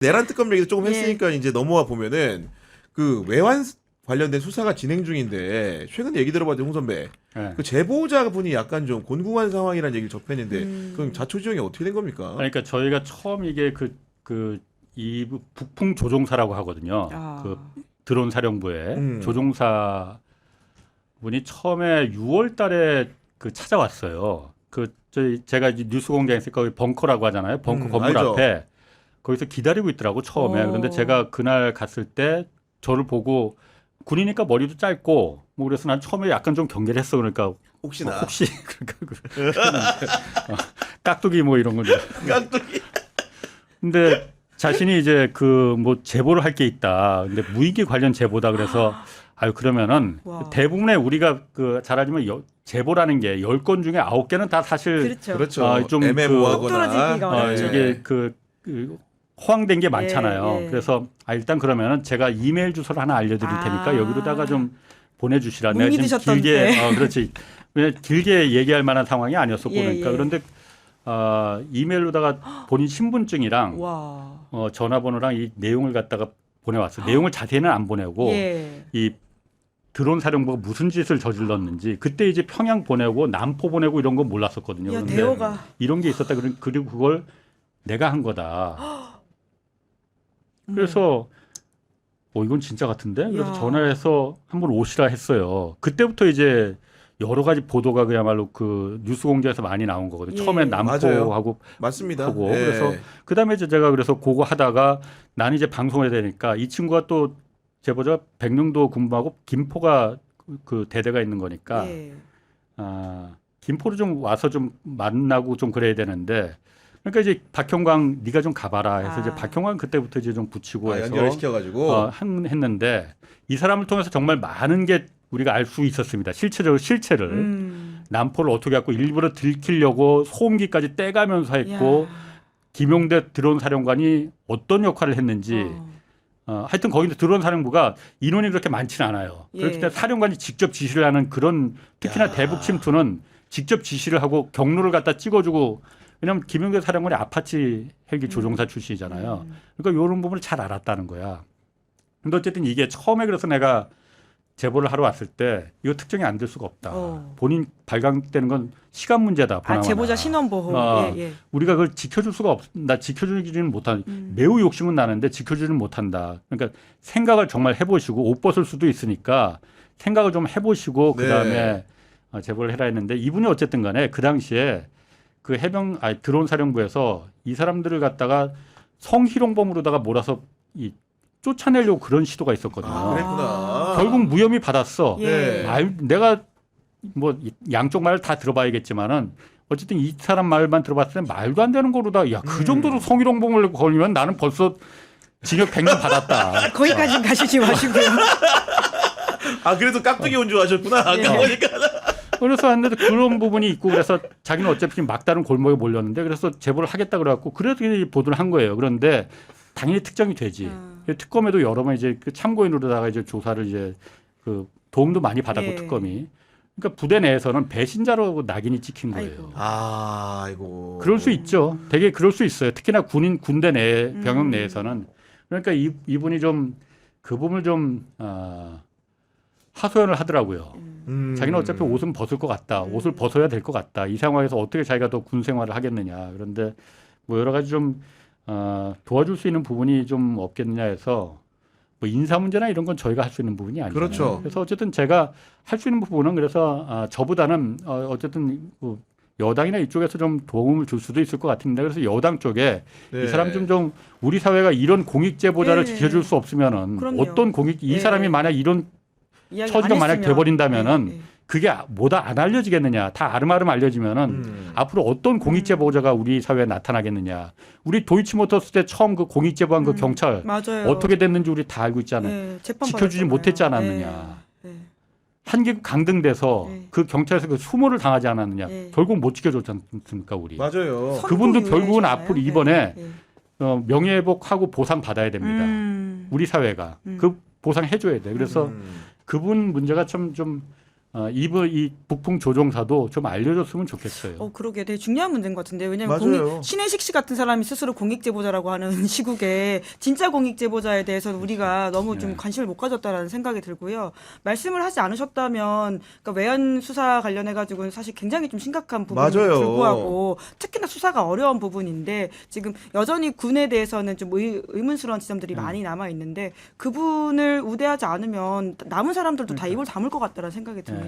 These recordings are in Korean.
내란 특검 얘기도 조금 했으니까 이제 넘어와 보면은 그 외환 관련된 수사가 진행 중인데 최근 얘기 들어봤더니 홍 선배 네. 그 제보자분이 약간 좀 곤궁한 상황이라는 얘기를 접했는데 그럼 자초지종이 어떻게 된 겁니까? 그러니까 저희가 처음 이게 이 북풍 조종사라고 하거든요. 그 드론 사령부의 조종사 분이 처음에 6월달에 그 찾아왔어요. 제가 이제 뉴스공장에 있으니까 거기 벙커라고 하잖아요. 벙커 건물 알죠. 앞에 거기서 기다리고 있더라고 처음에. 그런데 제가 그날 갔을 때 저를 보고 군이니까 머리도 짧고 뭐 그래서 난 처음에 약간 좀 경계를 했어. 그러니까 혹시나 혹시 그랬는데 깍두기 뭐 이런 건데. 깍두기. 근데 자신이 이제 그 뭐 제보를 할 게 있다. 근데 무인기 관련 제보다 그래서 아유 그러면은 대부분의 우리가 그 잘 알지만 제보라는 게 10건 중에 9개는 다 사실 그렇죠. 좀 애매모호하거나 이게 그 허황된 게 많잖아요. 그래서 일단 그러면은 제가 이메일 주소를 하나 알려드릴 테니까 여기로다가 좀 보내주시라. 내가 지금 길게 그렇지. 왜 길게 얘기할 만한 상황이 아니었었고 그러니까 그런데 이메일로다가 본인 신분증이랑 전화번호랑 이 내용을 갖다가 보내왔어요. 내용을 자세히는 안 보내고 이 드론 사령부가 무슨 짓을 저질렀는지 그때 이제 평양 보내고 남포 보내고 이런 건 몰랐었거든요. 그런데 이런 게 있었다. 그리고 그걸 내가 한 거다. 그래서 이건 진짜 같은데? 그래서 전화해서 한번 오시라 했어요. 그때부터 이제 여러 가지 보도가 그야말로 그 뉴스공장에서 많이 나온 거거든요. 처음엔 남포하고 맞습니다. 하고 그래서 그다음에 이제 제가 그래서 그거 하다가 나는 이제 방송을 해야 되니까 이 친구가 또 제보자 백령도 근무하고 김포가 그 대대가 있는 거니까 김포로 좀 와서 좀 만나고 좀 그래야 되는데 그러니까 이제 박형광 네가 좀 가봐라 해서 이제 박형광 그때부터 이제 좀 붙이고 해서 연결을 시켜가지고 했는데 이 사람을 통해서 정말 많은 게 우리가 알 수 있었습니다. 실체를 남포를 어떻게 갖고 일부러 들키려고 소음기까지 떼가면서 했고 김용대 드론 사령관이 어떤 역할을 했는지 하여튼 거기 드론 사령부가 인원이 그렇게 많지는 않아요. 그렇기 때문에 사령관이 직접 지시를 하는 그런 특히나 대북 침투는 직접 지시를 하고 경로를 갖다 찍어주고 왜냐하면 김용대 사령관이 아파치 헬기 조종사 출신이잖아요. 그러니까 이런 부분을 잘 알았다는 거야. 근데 어쨌든 이게 처음에 그래서 내가 제보를 하러 왔을 때 이거 특정이 안 될 수가 없다. 본인 발각되는 건 시간 문제다. 제보자 신원보호. 우리가 그걸 지켜줄 수가 나 지켜주지는 못한. 매우 욕심은 나는데 지켜주지는 못한다. 그러니까 생각을 정말 해보시고 옷 벗을 수도 있으니까 생각을 좀 해보시고 그다음에 제보를 해라 했는데 이분이 어쨌든 간에 그 당시에 그 드론 사령부에서 이 사람들을 갖다가 성희롱범으로다가 몰아서 쫓아내려고 그런 시도가 있었거든요. 그랬구나. 결국 무혐의 받았어. 내가 뭐 양쪽 말을 다 들어봐야겠지만은 어쨌든 이 사람 말만 들어봤을 때 말도 안 되는 거로다. 그 정도로 성희롱범을 걸리면 나는 벌써 징역 100년 받았다. 거기까지는 가시지 마시고요. 그래서 깍두기 온 줄 아셨구나. 그러니까. 그래서 하는데 그런 부분이 있고 그래서 자기는 어차피 막다른 골목에 몰렸는데 그래서 제보를 하겠다 그래갖고 그래도 보도를 한 거예요. 그런데 당연히 특정이 되지. 특검에도 여러 번 이제 그 참고인으로다가 이제 조사를 이제 그 도움도 많이 받았고 특검이. 그러니까 부대 내에서는 배신자로 낙인이 찍힌 거예요. 아이고. 그럴 수 있죠. 되게 그럴 수 있어요. 특히나 군대 내 병역 내에서는. 그러니까 이분이 좀 그 부분을 좀 하소연을 하더라고요. 자기는 어차피 옷은 벗을 것 같다. 옷을 벗어야 될 것 같다. 이 상황에서 어떻게 자기가 더 군 생활을 하겠느냐. 그런데 뭐 여러 가지 좀 도와줄 수 있는 부분이 좀 없겠느냐 해서 뭐 인사 문제나 이런 건 저희가 할 수 있는 부분이 아니잖아요. 그렇죠. 그래서 어쨌든 제가 할 수 있는 부분은 그래서 저보다는 어쨌든 뭐 여당이나 이쪽에서 좀 도움을 줄 수도 있을 것 같은데 그래서 여당 쪽에 이 사람 좀 우리 사회가 이런 공익 제보자를 지켜줄 수 없으면은 어떤 이 사람이 만약 이런 처지가 만약 돼버린다면은 그게 뭐다 안 알려지겠느냐. 다 아름아름 알려지면은 앞으로 어떤 공익 제보자가 우리 사회에 나타나겠느냐. 우리 도이치모터스 때 처음 그 공익 제보한 그 경찰 어떻게 됐는지 우리 다 알고 있잖아요. 지켜주지 못했지 않았느냐. 한국 강등돼서 그 경찰에서 그 수모를 당하지 않았느냐. 결국 못 지켜줬지 않습니까 우리. 맞아요. 그분도 결국은 앞으로 이번에 명예회복하고 보상 받아야 됩니다. 우리 사회가 그 보상 해줘야 돼. 그래서 그분 문제가 좀 이 북풍 조종사도 좀 알려줬으면 좋겠어요. 그러게 되게 중요한 문제인 것 같은데 왜냐하면 맞아요. 신혜식 씨 같은 사람이 스스로 공익제보자라고 하는 시국에 진짜 공익제보자에 대해서 우리가 너무 좀 네. 관심을 못 가졌다라는 생각이 들고요. 말씀을 하지 않으셨다면 그러니까 외연 수사 관련해 가지고는 사실 굉장히 좀 심각한 부분에 맞아요. 불구하고 특히나 수사가 어려운 부분인데 지금 여전히 군에 대해서는 좀 의문스러운 지점들이 많이 남아 있는데 그분을 우대하지 않으면 남은 사람들도 다 입을 다물 것 같다는 생각이 듭니다.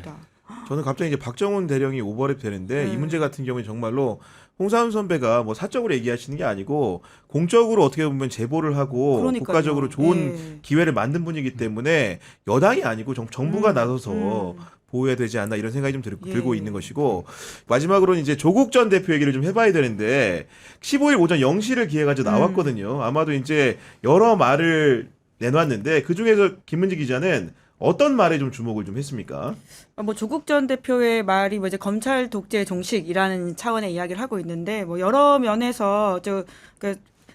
저는 갑자기 이제 박정훈 대령이 오버랩 되는데 이 문제 같은 경우에 정말로 홍사훈 선배가 뭐 사적으로 얘기하시는 게 아니고 공적으로 어떻게 보면 제보를 하고 그러니까요. 국가적으로 좋은 예. 기회를 만든 분이기 때문에 여당이 아니고 정부가 나서서 보호해야 되지 않나 이런 생각이 좀 들고 예. 있는 것이고 마지막으로는 이제 조국 전 대표 얘기를 좀 해봐야 되는데 15일 오전 0시를 기해 가지고 나왔거든요. 아마도 이제 여러 말을 내놨는데 그 중에서 김문지 기자는 어떤 말에 좀 주목을 좀 했습니까? 뭐 조국 전 대표의 말이 뭐 이제 검찰 독재 종식이라는 차원의 이야기를 하고 있는데 뭐 여러 면에서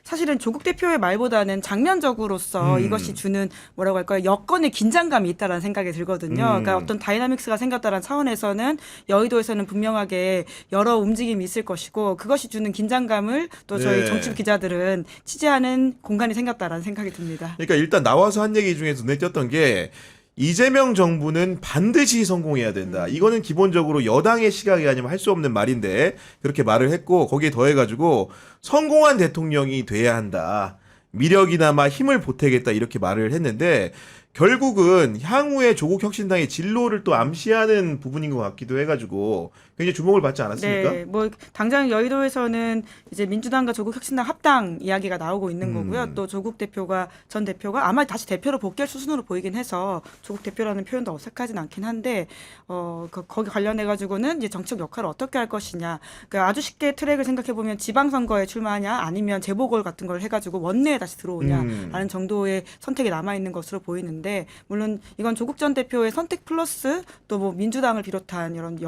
사실은 조국 대표의 말보다는 장면적으로서 이것이 주는 뭐라고 할까요? 여건의 긴장감이 있다라는 생각이 들거든요. 그러니까 어떤 다이나믹스가 생겼다는 차원에서는 여의도에서는 분명하게 여러 움직임이 있을 것이고 그것이 주는 긴장감을 또 저희 네. 정치 기자들은 취재하는 공간이 생겼다라는 생각이 듭니다. 그러니까 일단 나와서 한 얘기 중에서 눈에 띄었던 게 이재명 정부는 반드시 성공해야 된다. 이거는 기본적으로 여당의 시각이 아니면 할 수 없는 말인데 그렇게 말을 했고 거기에 더해가지고 성공한 대통령이 돼야 한다. 미력이나마 힘을 보태겠다 이렇게 말을 했는데 결국은 향후에 조국 혁신당의 진로를 또 암시하는 부분인 것 같기도 해가지고 굉장히 주목을 받지 않았습니까? 네, 뭐 당장 여의도에서는 이제 민주당과 조국 혁신당 합당 이야기가 나오고 있는 거고요. 또 조국 전 대표가 아마 다시 대표로 복귀할 수순으로 보이긴 해서 조국 대표라는 표현도 어색하진 않긴 한데 거기 관련해 가지고는 이제 정책 역할을 어떻게 할 것이냐. 그러니까 아주 쉽게 트랙을 생각해 보면 지방선거에 출마하냐 아니면 재보궐 같은 걸 해가지고 원내에 다시 들어오냐라는 정도의 선택이 남아 있는 것으로 보이는데 물론 이건 조국 전 대표의 선택 플러스 또 뭐 민주당을 비롯한 이런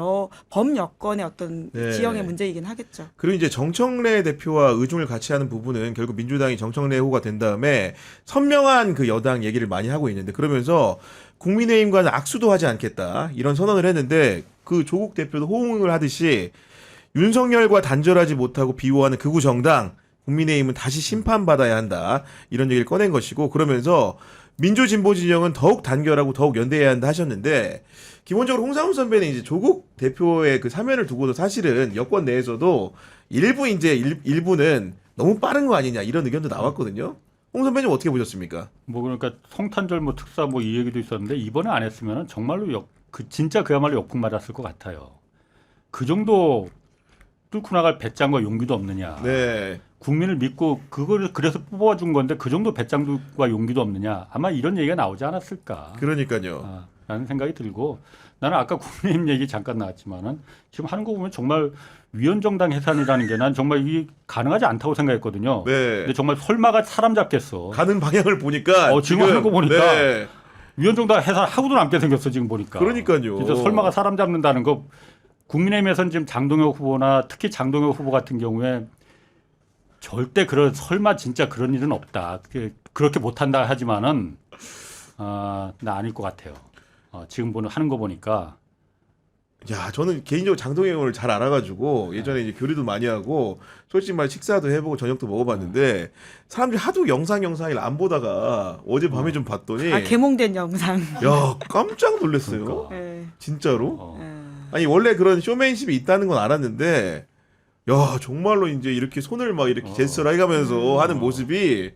범 여건의 어떤 네. 지형의 문제이긴 하겠죠. 그리고 이제 정청래 대표와 의중을 같이 하는 부분은 결국 민주당이 정청래 후가 된 다음에 선명한 그 여당 얘기를 많이 하고 있는데 그러면서 국민의힘과는 악수도 하지 않겠다 이런 선언을 했는데 그 조국 대표도 호응을 하듯이 윤석열과 단절하지 못하고 비호하는 극우 정당 국민의힘은 다시 심판받아야 한다 이런 얘기를 꺼낸 것이고 그러면서 민주진보 진영은 더욱 단결하고 더욱 연대해야 한다 하셨는데 기본적으로 홍상훈 선배는 이제 조국 대표의 그 사면을 두고도 사실은 여권 내에서도 일부는 너무 빠른 거 아니냐 이런 의견도 나왔거든요. 홍 선배님 어떻게 보셨습니까? 뭐 그러니까 성탄절 뭐 특사 뭐 이 얘기도 있었는데 이번에 안 했으면 정말로 진짜 그야말로 역풍 맞았을 것 같아요. 그 정도 뚫고 나갈 배짱과 용기도 없느냐. 네. 국민을 믿고 그거를 그래서 뽑아준 건데 그 정도 배짱과 용기도 없느냐. 아마 이런 얘기가 나오지 않았을까. 그러니까요. 라는 생각이 들고 나는 아까 국민의힘 얘기 잠깐 나왔지만은 지금 하는 거 보면 정말 위원정당 해산이라는 게 난 정말 이게 가능하지 않다고 생각했거든요. 네. 근데 정말 설마가 사람 잡겠어. 가는 방향을 보니까 지금 하는 거 보니까 네. 위원정당 해산하고도 남게 생겼어 지금 보니까. 그러니까요. 진짜 설마가 사람 잡는다는 거 국민의힘에서는 지금 장동혁 후보나 특히 장동혁 후보 같은 경우에 절대 그런 설마 진짜 그런 일은 없다. 그렇게 못한다 하지만은 나 아닐 것 같아요. 지금 하는 거 보니까. 야, 저는 개인적으로 장동혁을 잘 알아가지고 예전에 이제 교류도 많이 하고 솔직히 말 식사도 해보고 저녁도 먹어봤는데 사람들이 하도 영상을 안 보다가 어제 밤에 좀 봤더니 개몽된 영상. 야 깜짝 놀랐어요. 그러니까. 네. 진짜로? 네. 아니 원래 그런 쇼맨십이 있다는 건 알았는데 야 정말로 이제 이렇게 손을 막 이렇게 제스처를 해가면서 하는 모습이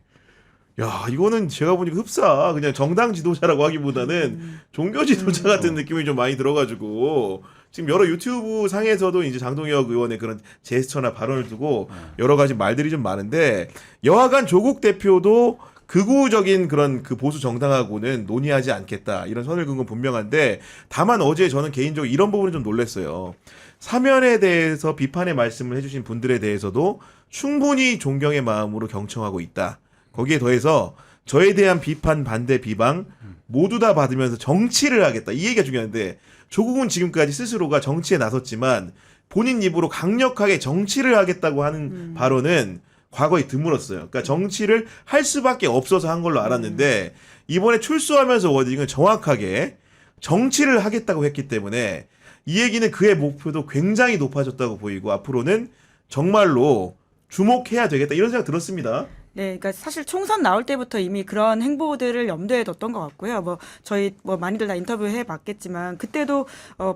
야 이거는 제가 보니까 흡사 그냥 정당 지도자라고 하기보다는 종교 지도자 같은 느낌이 좀 많이 들어가지고 지금 여러 유튜브 상에서도 이제 장동혁 의원의 그런 제스처나 발언을 두고 여러 가지 말들이 좀 많은데 여하간 조국 대표도 극우적인 그런 그 보수 정당하고는 논의하지 않겠다 이런 선을 그은 건 분명한데 다만 어제 저는 개인적으로 이런 부분을 좀 놀랐어요. 사면에 대해서 비판의 말씀을 해주신 분들에 대해서도 충분히 존경의 마음으로 경청하고 있다. 거기에 더해서 저에 대한 비판, 반대, 비방 모두 다 받으면서 정치를 하겠다. 이 얘기가 중요한데 조국은 지금까지 스스로가 정치에 나섰지만 본인 입으로 강력하게 정치를 하겠다고 하는 발언은 과거에 드물었어요. 그러니까 정치를 할 수밖에 없어서 한 걸로 알았는데 이번에 출소하면서 워딩은 정확하게 정치를 하겠다고 했기 때문에 이 얘기는 그의 목표도 굉장히 높아졌다고 보이고 앞으로는 정말로 주목해야 되겠다 이런 생각 들었습니다. 네, 그러니까 사실 총선 나올 때부터 이미 그런 행보들을 염두에 뒀던 것 같고요. 뭐 저희 뭐 많이들 다 인터뷰해 봤겠지만 그때도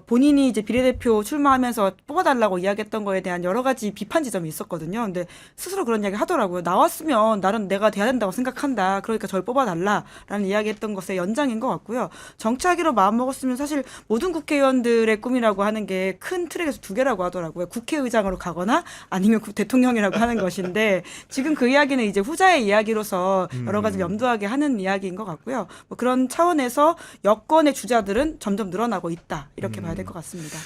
본인이 이제 비례대표 출마하면서 뽑아달라고 이야기했던 거에 대한 여러 가지 비판 지점이 있었거든요. 근데 스스로 그런 이야기 하더라고요. 나왔으면 나는 내가 돼야 된다고 생각한다. 그러니까 저를 뽑아달라라는 이야기했던 것의 연장인 것 같고요. 정치하기로 마음먹었으면 사실 모든 국회의원들의 꿈이라고 하는 게 큰 틀에서 두 개라고 하더라고요. 국회의장으로 가거나 아니면 대통령이라고 하는 것인데 지금 그 이야기는 이제 후자의 이야기로서 여러 가지 염두하게 하는 이야기인 것 같고요. 뭐 그런 차원에서 여권의 주자들은 점점 늘어나고 있다. 이렇게 봐야 될 것 같습니다.